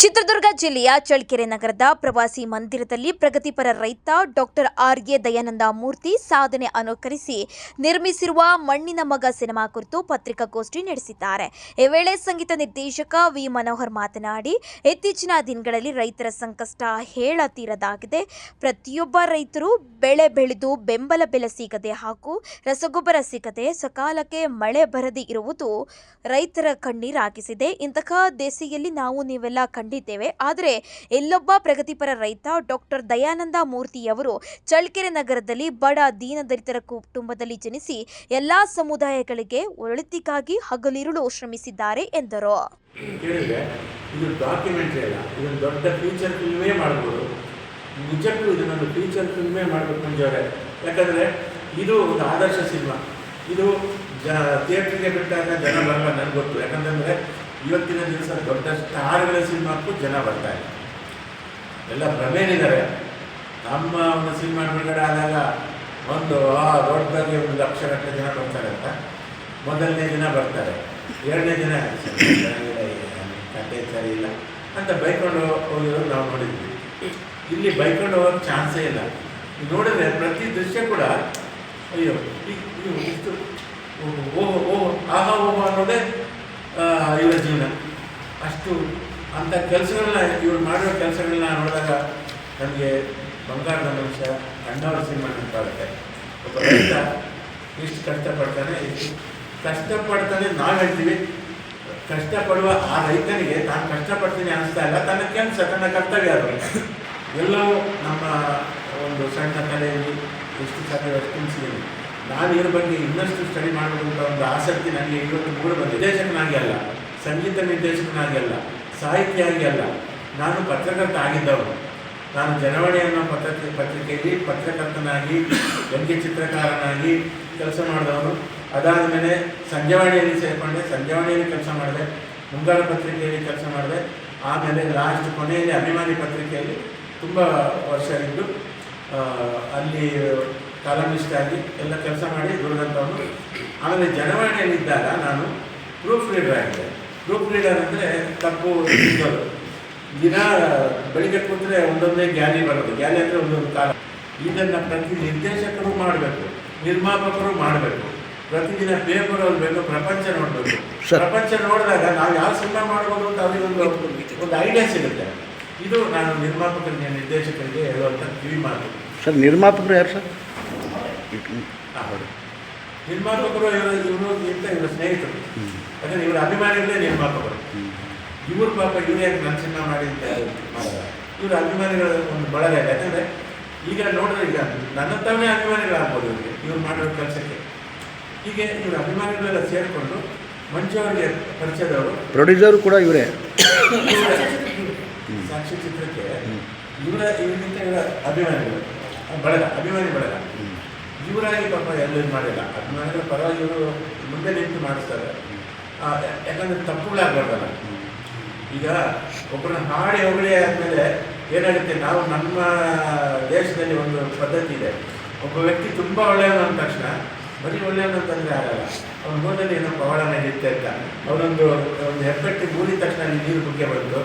ಚಿತ್ರದುರ್ಗ ಜಿಲ್ಲೆಯ ಚಳ್ಳಕೆರೆ ನಗರದ ಪ್ರವಾಸಿ ಮಂದಿರದಲ್ಲಿ ಪ್ರಗತಿಪರ ರೈತ ಡಾಕ್ಟರ್ ಆರ್.ಎ. ದಯಾನಂದ ಮೂರ್ತಿ ಸಾಧನೆ ಅನುಕರಿಸಿ ನಿರ್ಮಿಸಿರುವ ಮಣ್ಣಿನ ಮಗ ಸಿನಿಮಾ ಕುರಿತು ಪತ್ರಿಕಾಗೋಷ್ಠಿ ನಡೆಸಿದ್ದಾರೆ. ಈ ವೇಳೆ ಸಂಗೀತ ನಿರ್ದೇಶಕ ವಿ. ಮನೋಹರ್ ಮಾತನಾಡಿ, ಇತ್ತೀಚಿನ ದಿನಗಳಲ್ಲಿ ರೈತರ ಸಂಕಷ್ಟ ಹೇಳತೀರದಾಗಿದೆ. ಪ್ರತಿಯೊಬ್ಬ ರೈತರು ಬೆಳೆ ಬೆಳೆದು ಬೆಂಬಲ ಬೆಲೆ ಸಿಗದೆ ಹಾಗೂ ರಸಗೊಬ್ಬರ ಸಿಗದೆ ಸಕಾಲಕ್ಕೆ ಮಳೆ ಬರದೇ ಇರುವುದು ರೈತರ ಕಣ್ಣೀರಾಗಿಸಿದೆ. ಇಂತಹ ದೇಸಿಯಲ್ಲಿ ನಾವು ನೀವೆಲ್ಲ ಕಂಡಿದ್ದೇವೆ. ಆದರೆ ಇಲ್ಲೊಬ್ಬ ಪ್ರಗತಿಪರ ರೈತ ಡಾಕ್ಟರ್ ದಯಾನಂದ ಮೂರ್ತಿಯವರು ಚಳ್ಳಕೆರೆ ನಗರದಲ್ಲಿ ಬಡ ದೀನದಲಿತರ ಕುಟುಂಬದಲ್ಲಿ ಜನಿಸಿ ಎಲ್ಲಾ ಸಮುದಾಯಗಳಿಗೆ ಒಳಿತಿಗಾಗಿ ಹಗಲಿರುಳು ಶ್ರಮಿಸಿದ್ದಾರೆ ಎಂದರು. ಇದು ಡಾಕ್ಯುಮೆಂಟ್ರಿ ಅಲ್ಲ, ಇದೊಂದು ದೊಡ್ಡ ಫೀಚರ್ ಫಿಲ್ಮೇ ಮಾಡ್ಬೋದು. ನಿಜಕ್ಕೂ ಇದನ್ನೊಂದು ಫೀಚರ್ ಫಿಲ್ಮೇ ಮಾಡಬೇಕು ಮಂಜವರೇ. ಯಾಕಂದರೆ ಇದು ಒಂದು ಆದರ್ಶ ಸಿನಿಮಾ. ಇದು ಥಿಯೇಟ್ರಿಗೆ ಬಿಟ್ಟಾಗ ಜನ ಬರಲ್ಲ, ನನಗೆ ಗೊತ್ತು. ಯಾಕಂತಂದರೆ ಇವತ್ತಿನ ದಿವಸ ದೊಡ್ಡ ಸ್ಟಾರ್ಗಳ ಸಿನಿಮಾಕ್ಕೂ ಜನ ಬರ್ತಾರೆ, ಎಲ್ಲ ಭ್ರಮೇನಿದ್ದಾರೆ. ನಮ್ಮ ಒಂದು ಸಿನಿಮಾ ಬಿಡುಗಡೆ ಆದಾಗ ಒಂದು ದೊಡ್ಡದಾಗಿ 1 ಲಕ್ಷ ಗಟ್ಟಲೆ ಜನ ಬರ್ತಾರೆ ಅಂತ ಮೊದಲನೇ ದಿನ ಬರ್ತಾರೆ, 2ನೇ ದಿನ ಕತೆ ಸರಿ ಇಲ್ಲ ಅಂತ ಬೈಕೊಂಡು ಹೋಗಿರೋದು ನಾವು ನೋಡಿದ್ವಿ. ಇಲ್ಲಿ ಬೈಕೊಂಡು ಹೋಗೋಕ್ಕೆ ಚಾನ್ಸೇ ಇಲ್ಲ. ನೋಡಿದ್ರೆ ಪ್ರತಿ ದೃಶ್ಯ ಕೂಡ ಅಯ್ಯೋ ಇಷ್ಟು ಆಹಾ ಓಹೋ ಅನ್ನೋದೇ ಇವರ ಜೀವನ. ಅಷ್ಟು ಅಂಥ ಕೆಲಸಗಳನ್ನ ಇವರು ಮಾಡಿರೋ ಕೆಲಸಗಳನ್ನ ನೋಡಿದಾಗ ನಮಗೆ ಬಂಗಾರದ ಮನುಷ್ಯ ಅಣ್ಣವರ ಸಿನಿಮಾ ನೆನಪಾಗುತ್ತೆ. ಒಬ್ಬ ರೈತ ಎಷ್ಟು ಕಷ್ಟಪಡ್ತಾನೆ, ಎಷ್ಟು ಕಷ್ಟಪಡ್ತಾನೆ. ನಾವು ಹೇಳ್ತೀವಿ ಕಷ್ಟಪಡುವ ಆ ರೈತನಿಗೆ ತಾನು ಕಷ್ಟಪಡ್ತೀನಿ ಅನಿಸ್ತಾ ಇಲ್ಲ, ತನ್ನ ಕೆಲಸ ತನ್ನ ಕರ್ತವ್ಯ ಅದು. ಎಲ್ಲವೂ ನಮ್ಮ ಒಂದು ಸಣ್ಣ ಕಲೆಯಲ್ಲಿ ಎಷ್ಟು ಸಾಧ್ಯ ಅಷ್ಟು ತಿಳಿಸಿದ್ದೀನಿ. ನಾನು ಇದ್ರ ಬಗ್ಗೆ ಇನ್ನಷ್ಟು ಸ್ಟಡಿ ಮಾಡಬೇಕಂತ ಒಂದು ಆಸಕ್ತಿ ನನಗೆ ಇವತ್ತು ಮೂಡು ಬಂದಿದೆ. ನಿರ್ದೇಶಕನಾಗಿ ಅಲ್ಲ, ಸಂಗೀತ ನಿರ್ದೇಶಕನಾಗಿ ಅಲ್ಲ, ಸಾಹಿತ್ಯಾಗಿ ಅಲ್ಲ, ನಾನು ಪತ್ರಕರ್ತ ಆಗಿದ್ದವನು. ನಾನು ಜನವಾಣಿ ಅನ್ನೋ ಪತ್ರಿಕೆಯಲ್ಲಿ ಪತ್ರಕರ್ತನಾಗಿ, ವ್ಯಂಗ್ಯ ಚಿತ್ರಕಾರನಾಗಿ ಕೆಲಸ ಮಾಡಿದವನು. ಅದಾದ ಮೇಲೆ ಸಂಜೆವಾಣಿಯಲ್ಲಿ ಸೇರಿಕೊಂಡೆ, ಸಂಜೆವಾಣಿಯಲ್ಲಿ ಕೆಲಸ ಮಾಡಿದೆ, ಮುಂಗಾರು ಪತ್ರಿಕೆಯಲ್ಲಿ ಕೆಲಸ ಮಾಡಿದೆ. ಆಮೇಲೆ ಲಾಸ್ಟ್ ಕೊನೆಯಲ್ಲಿ ಅಭಿಮಾನಿ ಪತ್ರಿಕೆಯಲ್ಲಿ ತುಂಬ ವರ್ಷ ಇದ್ದು ಅಲ್ಲಿ ಕಾಲಮಿಸ್ಟ್ ಆಗಿ ಎಲ್ಲ ಕೆಲಸ ಮಾಡಿ ದುರ್ಗಂತವನು. ಆಮೇಲೆ ಜನವಾಣಿಯಲ್ಲಿದ್ದಾಗ ನಾನು ಪ್ರೂಫ್ ರೀಡರ್ ಆಗಿದೆ. ಪ್ರೂಫ್ ರೀಡರ್ ಅಂದರೆ ತಪ್ಪು ಇದ್ದವರು. ದಿನ ಬೆಳಿಗ್ಗೆ ಕೂತ್ರೆ ಒಂದೊಂದೇ ಗ್ಯಾಲಿ ಬರೋದು. ಗ್ಯಾಲಿ ಅಂದರೆ ಒಂದೊಂದು ಕಾಲ. ಇದನ್ನು ಪ್ರತಿ ನಿರ್ದೇಶಕರು ಮಾಡಬೇಕು, ನಿರ್ಮಾಪಕರು ಮಾಡಬೇಕು. ಪ್ರತಿದಿನ ಪೇಪರ್ ಓದಬೇಕು, ಪ್ರಪಂಚ ನೋಡಬೇಕು. ಪ್ರಪಂಚ ನೋಡಿದಾಗ ನಾವು ಯಾವ ಸಿನಿಮಾ ಮಾಡ್ಬೋದು ಅಂತ ಅವರಿಗೆ ಒಂದು ಐಡಿಯಾ ಸಿಗುತ್ತೆ. ಇದು ನಾನು ನಿರ್ಮಾಪಕರಿಗೆ, ನಿರ್ದೇಶಕರಿಗೆ ಹೇಳುವಂಥ ಕಿವಿ ಮಾತು. ಸರ್, ನಿರ್ಮಾಪಕರು ಯಾರು ಸರ್? ನಿರ್ಮಾಪಕರು ಇವ್ರಿಗಿಂತ ಇವರ ಸ್ನೇಹಿತರು. ಯಾಕಂದರೆ ಇವರ ಅಭಿಮಾನಿಗಳೇ ನಿರ್ಮಾಪಕರು. ಇವ್ರ ಪಾಪ ಇವ್ರು ಯಾಕೆ ನನ್ನ ಸಿನಿಮಾ ಮಾಡಿ ಅಂತ ಮಾಡಲ್ಲ. ಇವ್ರ ಅಭಿಮಾನಿಗಳ ಒಂದು ಬಳಗ ಇದೆ. ಯಾಕಂದರೆ ಈಗ ನೋಡಿದ್ರೆ ಈಗ ನನ್ನಂಥವೇ ಅಭಿಮಾನಿಗಳಾಗ್ಬೋದು ಇವರಿಗೆ, ಇವ್ರು ಮಾಡಿರೋ ಕೆಲಸಕ್ಕೆ. ಹೀಗೆ ಇವ್ರ ಅಭಿಮಾನಿಗಳೆಲ್ಲ ಸೇರಿಕೊಂಡು ಮಂಚು ಅವರಿಗೆ ಪರಿಚಯದವರು, ಪ್ರೊಡ್ಯೂಸರು ಕೂಡ ಇವರೇ. ಸಾಕ್ಷಿ ಚಿತ್ರಕ್ಕೆ ಇವರಿಗಿಂತ ಇವರ ಅಭಿಮಾನಿಗಳು ಬಳಗ, ಅಭಿಮಾನಿ ಬಳಗ. ಇವರಾಗಿ ಪಾಪ ಎಲ್ಲೂ ಮಾಡಿಲ್ಲ. ಅಭಿಮಾನಿಗಳ ಪರವಾಗಿ ಇವರು ಮುಂದೆ ನಿಂತು ಮಾಡಿಸ್ತಾರೆ. ಯಾಕಂದರೆ ತಪ್ಪುಗಳಾಗಬಾರ್ದಲ್ಲ. ಈಗ ಒಬ್ಬರನ್ನ ಹಾಡಿ ಹೊಗಳಿ ಆದಮೇಲೆ ಏನಾಗುತ್ತೆ, ನಾವು ನಮ್ಮ ದೇಶದಲ್ಲಿ ಒಂದು ಪದ್ಧತಿ ಇದೆ. ಒಬ್ಬ ವ್ಯಕ್ತಿ ತುಂಬ ಒಳ್ಳೆಯವನು ಅಂದ ತಕ್ಷಣ ಬರೀ ಒಳ್ಳೆಯವನು ಅಂತಂದರೆ ಆಗಲ್ಲ. ಅವ್ನ ಮೂರಲ್ಲಿ ಏನೋ ಪವಾಡ ನಡೆಯುತ್ತೆ ಅಂತ ಅವನೊಂದು ಹೆಬ್ಬೆಟ್ಟಿ ಮೂಡಿದ ತಕ್ಷಣ ನೀರು ಬುಗ್ಗೆ ಬಂದು